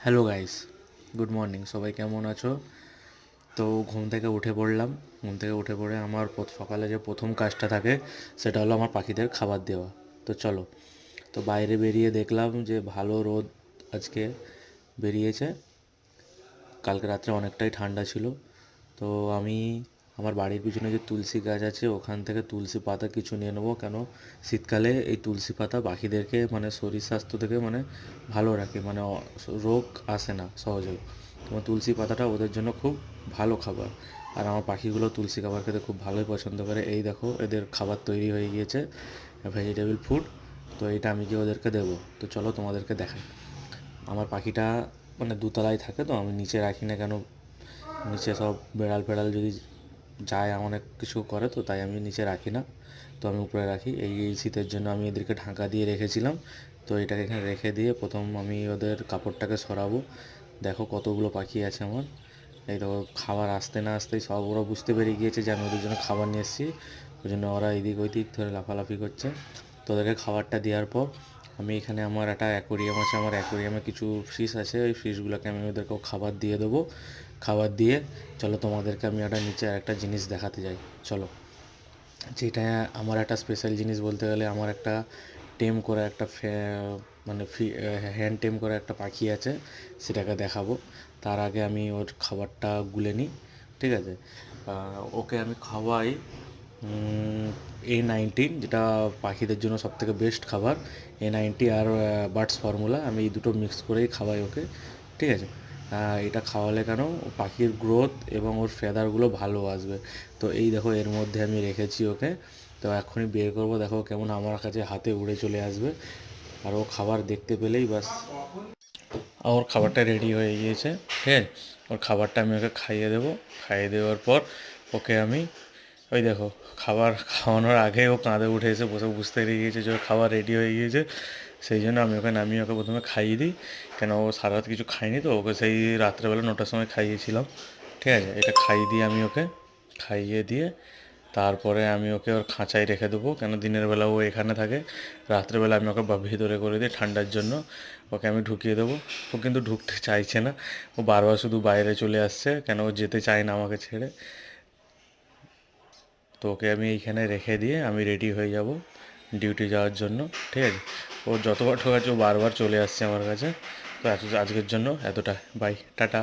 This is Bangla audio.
Hello guys, good morning. সবাই কেমন আছো? তো ঘুম থেকে উঠে পড়লাম। ঘুম থেকে উঠে পড়ে আমার সকালে যে প্রথম কাজটা থাকে সেটা হলো আমার পাখিদের খাবার দেওয়া। তো চলো, তো বাইরে বেরিয়ে দেখলাম যে ভালো রোদ আজকে বেরিয়েছে। কালকে রাত্রে অনেকটাই ঠান্ডা ছিল। তো আমি আমার বাড়ির পিছনে যে তুলসী গাছ আছে ওখান থেকে তুলসী পাতা কিছু নিয়ে নেবো, কেন শীতকালে এই তুলসী পাতা পাখিদেরকে মানে শরীর স্বাস্থ্য থেকে মানে ভালো রাখে, মানে রোগ আসে না সহজে। তোমার তুলসী পাতাটা ওদের জন্য খুব ভালো খাবার। আর আমার পাখিগুলো তুলসী খাবার খেতে খুব ভালোই পছন্দ করে। এই দেখো এদের খাবার তৈরি হয়ে গিয়েছে, ভেজিটেবল ফুড। তো এটা আমি গিয়ে ওদেরকে দেবো। তো চলো তোমাদেরকে দেখাই। আমার পাখিটা মানে দোতলায় থাকে, তো আমি নিচে রাখি না, কেন নিচে সব বেড়াল ফেড়াল যদি যায় অনেক কিছু করে, তো তাই আমি নিচে রাখি না। তো আমি উপরে রাখি। এই শীতের জন্য আমি এদেরকে ঢাকা দিয়ে রেখেছিলাম। তো এটাকে এখানে রেখে দিয়ে প্রথম আমি ওদের কাপড়টাকে সরাবো। দেখো কতগুলো পাখি আছে আমার। এই তো খাবার আসতে না আসতেই সব ওরা বুঝতে পেরে গিয়েছে যে আমি ওদের জন্য খাবার নিয়ে এসেছি। ওই জন্য ওরা এদিক ওইদিক ধরে লাফালাফি করছে। তো ওদেরকে খাবারটা দেওয়ার পর আমি এখানে আমার একটা অ্যাকোরিয়াম আছে, আমার অ্যাকোরিয়ামে কিছু ফিশ আছে, ওই ফিশগুলোকে আমি ওদেরকেও খাবার দিয়ে দেবো। খাবার দিয়ে চলো তোমাদেরকে আমি একটা নিচে একটা জিনিস দেখাতে যাই। চলো, যেটা আমার একটা স্পেশাল জিনিস বলতে গেলে, আমার একটা টেম করা একটা মানে হ্যান্ড টেম করা একটা পাখি আছে, সেটাকে দেখাবো। তার আগে আমি ওর খাবারটা গুলে নিই, ঠিক আছে? ওকে আমি খাওয়াই A19, যেটা পাখিদের জন্য সবথেকে বেস্ট খাবার। A90 আর বার্ডস ফর্মুলা, আমি এই দুটো মিক্স করেই খাওয়াই ওকে, ঠিক আছে? এটা খাওয়ালে কেন পাখির গ্রোথ এবং ওর ফেদারগুলো ভালো আসবে। তো এই দেখো এর মধ্যে আমি রেখেছি ওকে। তো এখনই বের করবো, দেখো কেমন আমার কাছে হাতে উড়ে চলে আসবে। আর ও খাবার দেখতে পেলেই বাস, ওর খাবারটা রেডি হয়ে গিয়েছে, ঠিক আছে? ওর খাবারটা আমি ওকে খাইয়ে দেবো। খাইয়ে দেওয়ার পর ওকে আমি, ওই দেখো, খাবার খাওয়ানোর আগে ও কাঁধে উঠে এসে বসে বুঝতে পেরে গিয়েছে যে ওর খাবার রেডি হয়ে গিয়েছে। সেই জন্য আমি ওকে নামিয়ে ওকে প্রথমে খাইয়ে দিই, কেন ও সারা রাত কিছু খায়নি। তো ওকে সেই রাত্রেবেলা 9টার সময় খাইয়েছিলাম, ঠিক আছে? এটা খাইয়ে দিয়ে আমি ওকে, খাইয়ে দিয়ে তারপরে আমি ওকে ওর খাঁচায় রেখে দেবো, কেন দিনের বেলা ও এখানে থাকে, রাত্রেবেলা আমি ওকে ভিতরে করে দিই ঠান্ডার জন্য। ওকে আমি ঢুকিয়ে দেবো। ও কিন্তু ঢুকতে চাইছে না, ও বারবার শুধু বাইরে চলে আসছে, কেন ও যেতে চায় না আমাকে ছেড়ে। তো ওকে আমি এইখানে রেখে দিয়ে আমি রেডি হয়ে যাব ডিউটি যাওয়ার জন্য, ঠিক আছে? ও যতবার ঠোকাচ্ছে ও বারবার চলে আসছে আমার কাছে। তো আজকের জন্য এতটা, বাই, টাটা।